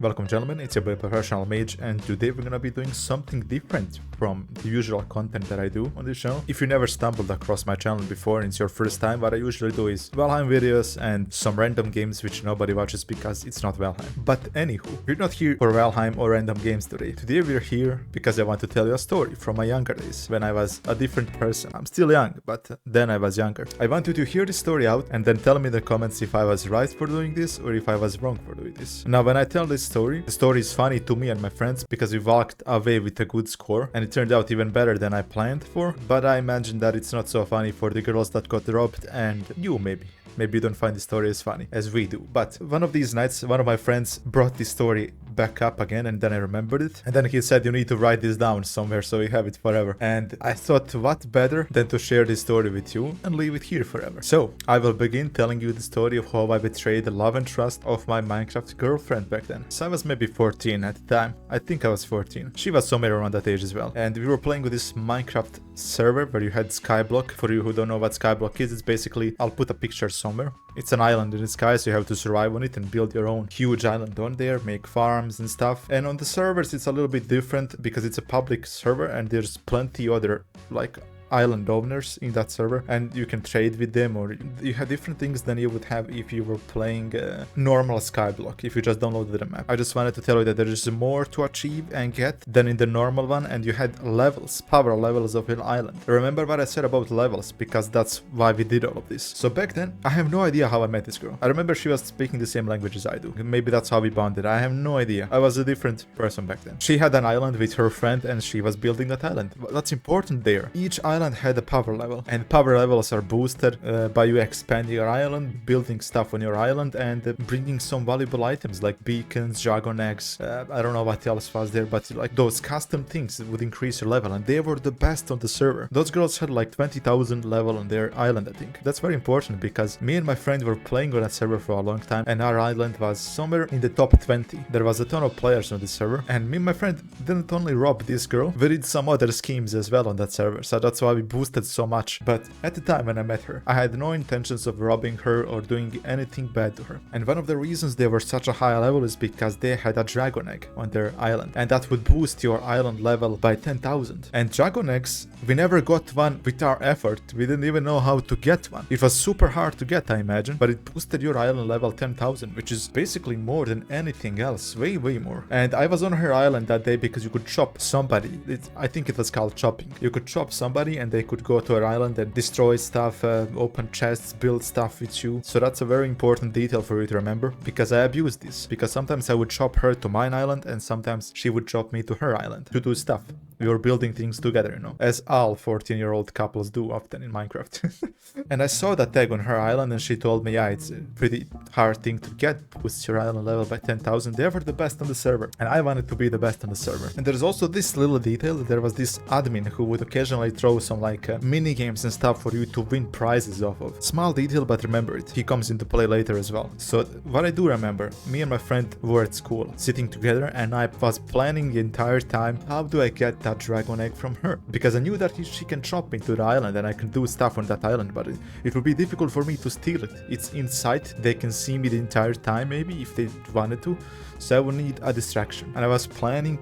Welcome gentlemen, it's your boy Professional Mage, and today we're gonna be doing something different from the usual content that I do on this channel. If you never stumbled across my channel before and it's your first time, what I usually do is Valheim videos and some random games which nobody watches because it's not Valheim. But anywho, we're not here for Valheim or random games today. Today we're here because I want to tell you a story from my younger days, when I was a different person. I'm still young, but then I was younger. I want you to hear the story out and then tell me in the comments if I was right for doing this or if I was wrong for doing this. Now when I tell this story, the story is funny to me and my friends because we walked away with a good score and it turned out even better than I planned for, but I imagine that it's not so funny for the girls that got robbed and you maybe. Maybe you don't find the story as funny as we do. But one of these nights, one of my friends brought this story back up again and then I remembered it. And then he said, you need to write this down somewhere so you have it forever. And I thought, what better than to share this story with you and leave it here forever. So I will begin telling you the story of how I betrayed the love and trust of my Minecraft girlfriend back then. So I was maybe 14 at the time. I think I was 14. She was somewhere around that age as well. And we were playing with this Minecraft server where you had Skyblock. For you who don't know what Skyblock is, it's basically, I'll put a picture somewhere. It's an island in the sky, so you have to survive on it and build your own huge island on there, make farms and stuff. And on the servers, it's a little bit different because it's a public server and there's plenty other like island owners in that server and you can trade with them, or you have different things than you would have if you were playing normal Skyblock, if you just downloaded the map. I just wanted to tell you that there is more to achieve and get than in the normal one, and you had levels, power levels of your island. Remember what I said about levels, because that's why we did all of this. So back then, I have no idea how I met this girl. I remember she was speaking the same language as I do. Maybe that's how we bonded. I have no idea. I was a different person back then. She had an island with her friend and she was building that island. That's important there. Each island had a power level, and power levels are boosted by you expanding your island, building stuff on your island, and bringing some valuable items like beacons, dragon eggs. I don't know what else was there, but like those custom things would increase your level, and they were the best on the server. Those girls had like 20,000 level on their island, I think. That's very important because me and my friend were playing on that server for a long time, and our island was somewhere in the top 20. There was a ton of players on the server, and me and my friend didn't only rob this girl, we did some other schemes as well on that server, so that's why we boosted so much. But at the time when I met her, I had no intentions of robbing her or doing anything bad to her. And one of the reasons they were such a high level is because they had a dragon egg on their island, and that would boost your island level by 10,000. And dragon eggs, we never got one with our effort. We didn't even know how to get one. It was super hard to get, I imagine, but it boosted your island level 10,000, which is basically more than anything else. Way more. And I was on her island that day because you could chop somebody. I think it was called chopping. You could chop somebody and they could go to her island and destroy stuff, open chests, build stuff with you. So that's a very important detail for you to remember, because I abused this. Because sometimes I would chop her to mine island and sometimes she would chop me to her island to do stuff. We were building things together, you know, as all 14-year-old couples do often in Minecraft. And I saw that tag on her island and she told me, yeah, it's a pretty hard thing to get, boost your island level by 10,000. They were the best on the server and I wanted to be the best on the server. And there's also this little detail, there was this admin who would occasionally throw some like mini games and stuff for you to win prizes off of. Small detail, but remember it. He comes into play later as well. So what I do remember, me and my friend were at school sitting together and I was planning the entire time, how do I get that dragon egg from her? Because I knew that she can chop me to the island and I can do stuff on that island, but it would be difficult for me to steal it. It's in sight, they can see me the entire time maybe if they wanted to, so I would need a distraction. And I was planning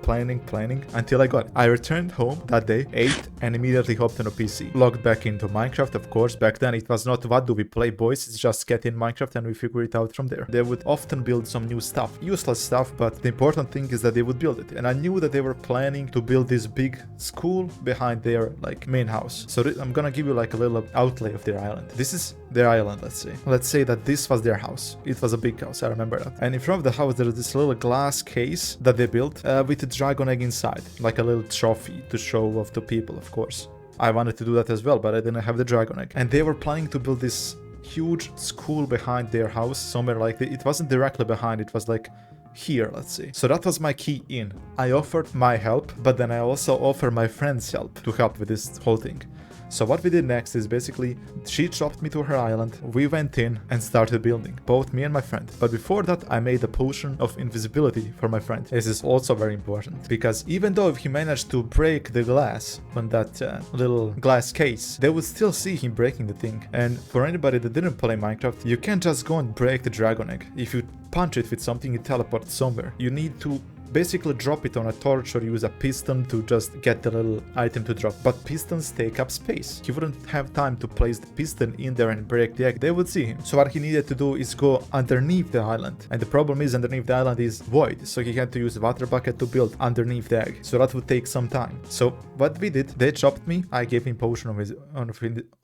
until I got it. I returned home that day, ate, and immediately hopped on a PC. Logged back into Minecraft, of course. Back then it was not what do we play, boys, it's just get in Minecraft and we figure it out from there. They would often build some new stuff, useless stuff, but the important thing is that they would build it. And I knew that they were planning to build this big school behind their like main house. So I'm gonna give you like a little outlay of their island. This is their island, let's say. Let's say that this was their house. It was a big house, I remember that. And in front of the house there was this little glass case that they built with a dragon egg inside, like a little trophy to show off to people, of course. I wanted to do that as well, but I didn't have the dragon egg. And they were planning to build this huge school behind their house, somewhere like it wasn't directly behind, it was like here, let's say. So that was my key in. I offered my help, but then I also offered my friend's help to help with this whole thing. So what we did next is basically she dropped me to her island, we went in and started building, both me and my friend. But before that I made a potion of invisibility for my friend. This is also very important because even though if he managed to break the glass on that little glass case, they would still see him breaking the thing. And for anybody that didn't play Minecraft, you can't just go and break the dragon egg. If you punch it with something, it teleports somewhere. You need to basically drop it on a torch or use a piston to just get the little item to drop. But pistons take up space. He wouldn't have time to place the piston in there and break the egg. They would see him. So what he needed to do is go underneath the island. And the problem is underneath the island is void. So he had to use a water bucket to build underneath the egg. So that would take some time. So what we did, they chopped me. I gave him potion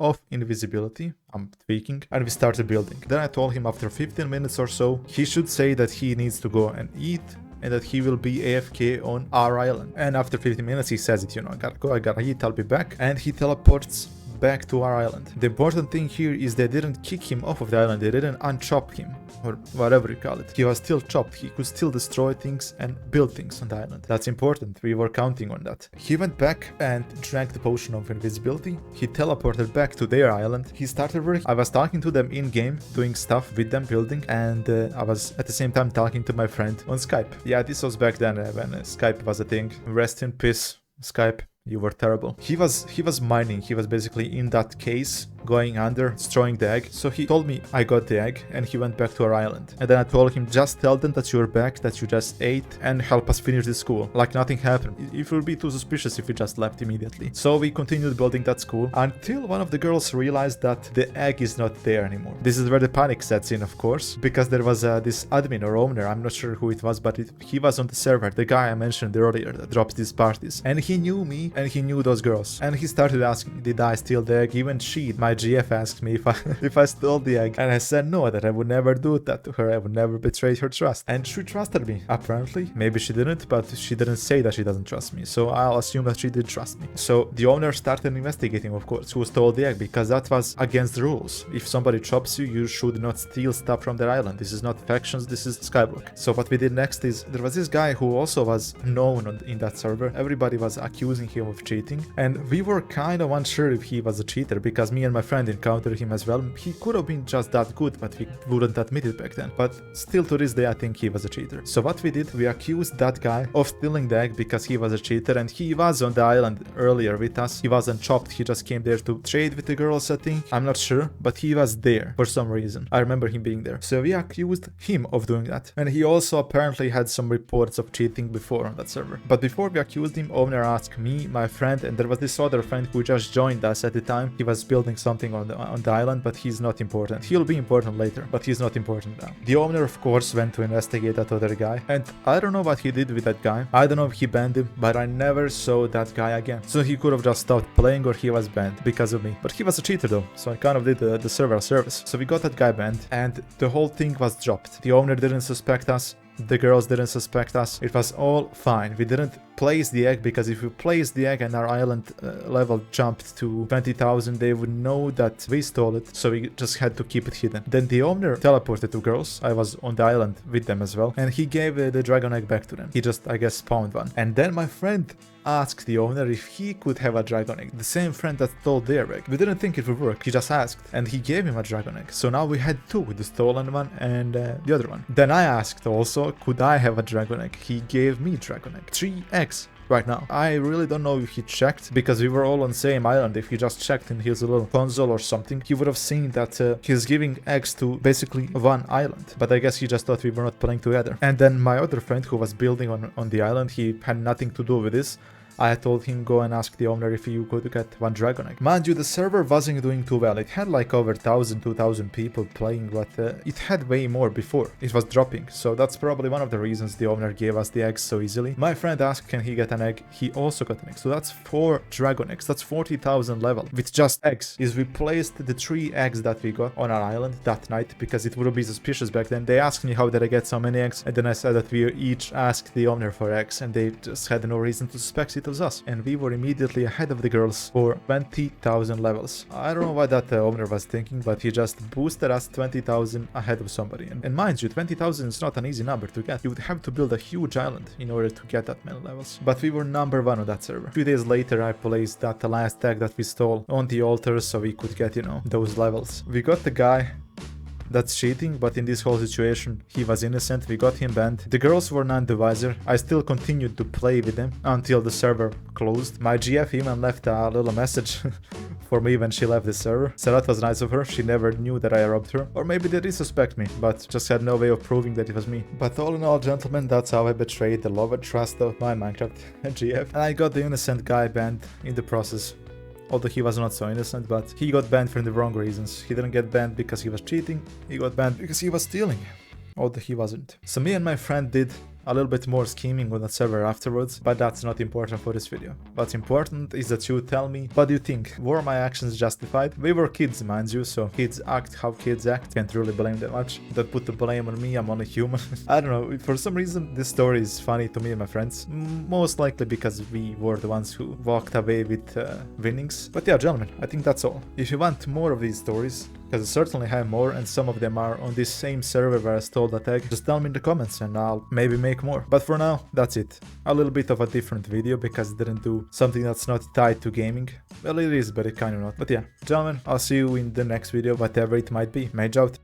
of invisibility. I'm tweaking. And we started building. Then I told him after 15 minutes or so, he should say that he needs to go and eat, and that he will be AFK on our island. And after 15 minutes he says it, you know, I gotta go, I gotta eat, I'll be back. And he teleports back to our island. The important thing here is they didn't kick him off of the island, they didn't unchop him, or whatever you call it. He was still chopped, he could still destroy things and build things on the island. That's important, we were counting on that. He went back and drank the potion of invisibility. He teleported back to their island. He started working. I was talking to them in game, doing stuff with them, building, and I was at the same time talking to my friend on Skype. Yeah, this was back then when Skype was a thing. Rest in peace, Skype. You were terrible. He was mining. He was basically in that case, going under, destroying the egg. So he told me I got the egg and he went back to our island. And then I told him, just tell them that you're back, that you just ate, and help us finish the school. Like nothing happened. It would be too suspicious if we just left immediately. So we continued building that school until one of the girls realized that the egg is not there anymore. This is where the panic sets in, of course, because there was this admin or owner, I'm not sure who it was, but he was on the server, the guy I mentioned earlier that drops these parties. And he knew me and he knew those girls. And he started asking, did I steal the egg? Even she, my GF, asked me if I stole the egg. And I said no, that I would never do that to her. I would never betray her trust. And she trusted me, apparently. Maybe she didn't, but she didn't say that she doesn't trust me. So I'll assume that she did trust me. So the owner started investigating, of course, who stole the egg, because that was against the rules. If somebody chops you, you should not steal stuff from their island. This is not factions, this is Skyblock. So what we did next is, there was this guy who also was known in that server. Everybody was accusing him of cheating. And we were kind of unsure if he was a cheater, because me and my friend encountered him as well. He could have been just that good, but we wouldn't admit it back then. But still to this day, I think he was a cheater. So what we did, we accused that guy of stealing the egg because he was a cheater, and he was on the island earlier with us. He wasn't chopped, he just came there to trade with the girls, I think. I'm not sure, but he was there for some reason. I remember him being there. So we accused him of doing that. And he also apparently had some reports of cheating before on that server. But before we accused him, owner asked me, my friend, and there was this other friend who just joined us at the time. He was building something on the island, but he's not important. He'll be important later, but he's not important now. The owner, of course, went to investigate that other guy, and I don't know what he did with that guy. I don't know if he banned him, but I never saw that guy again. So he could have just stopped playing, or he was banned because of me. But he was a cheater though, so I kind of did the server service. So we got that guy banned, and the whole thing was dropped. The owner didn't suspect us. The girls didn't suspect us. It was all fine. We didn't place the egg, because if we placed the egg and our island level jumped to 20,000, they would know that we stole it, so we just had to keep it hidden. Then the owner teleported to girls. I was on the island with them as well, and he gave the dragon egg back to them. He just, I guess, spawned one. And then my friend asked the owner if he could have a dragon egg, the same friend that stole their egg. We didn't think it would work, he just asked, and he gave him a dragon egg. So now we had two, the stolen one and the other one. Then I asked also, could I have a dragon egg? He gave me dragon egg. 3 eggs right now. I really don't know if he checked, because we were all on the same island. If he just checked in his little console or something, he would have seen that he's giving eggs to basically one island. But I guess he just thought we were not playing together. And then my other friend who was building on the island, he had nothing to do with this. I told him go and ask the owner if you could get one dragon egg. Mind you, the server wasn't doing too well. It had like over 1,000, 2,000 people playing, but it had way more before. It was dropping, so that's probably one of the reasons the owner gave us the eggs so easily. My friend asked can he get an egg. He also got an egg, so that's 4 dragon eggs. That's 40,000 level with just eggs. Is we placed the 3 eggs that we got on our island that night, because it would be suspicious back then. They asked me how did I get so many eggs, and then I said that we each asked the owner for eggs, and they just had no reason to suspect it. it was us. And we were immediately ahead of the girls for 20,000 levels. I don't know what that owner was thinking, but he just boosted us 20,000 ahead of somebody. And mind you, 20,000 is not an easy number to get. You would have to build a huge island in order to get that many levels. But we were number 1 on that server. 2 days later, I placed that last tag that we stole on the altar so we could get, you know, those levels. We got the guy that's cheating, but in this whole situation, he was innocent. We got him banned. The girls were none the wiser. I still continued to play with them until the server closed. My GF even left a little message for me when she left the server. So that was nice of her. She never knew that I robbed her. Or maybe they did suspect me, but just had no way of proving that it was me. But all in all, gentlemen, that's how I betrayed the love and trust of my Minecraft GF. And I got the innocent guy banned in the process. Although he was not so innocent, but he got banned for the wrong reasons. He didn't get banned because he was cheating, he got banned because he was stealing. Although he wasn't. So me and my friend did a little bit more scheming on that server afterwards, but that's not important for this video. What's important is that you tell me, what do you think? Were my actions justified? We were kids, mind you, so kids act how kids act. Can't really blame them much. Don't put the blame on me, I'm only human. I don't know, for some reason this story is funny to me and my friends. Most likely because we were the ones who walked away with winnings. But yeah, gentlemen, I think that's all. If you want more of these stories, because I certainly have more and some of them are on this same server where I stole the tag, just tell me in the comments and I'll maybe make more. But for now, that's it. A little bit of a different video because it didn't do something that's not tied to gaming. Well, it is, but it kind of not. But yeah, gentlemen, I'll see you in the next video, whatever it might be. Mage out.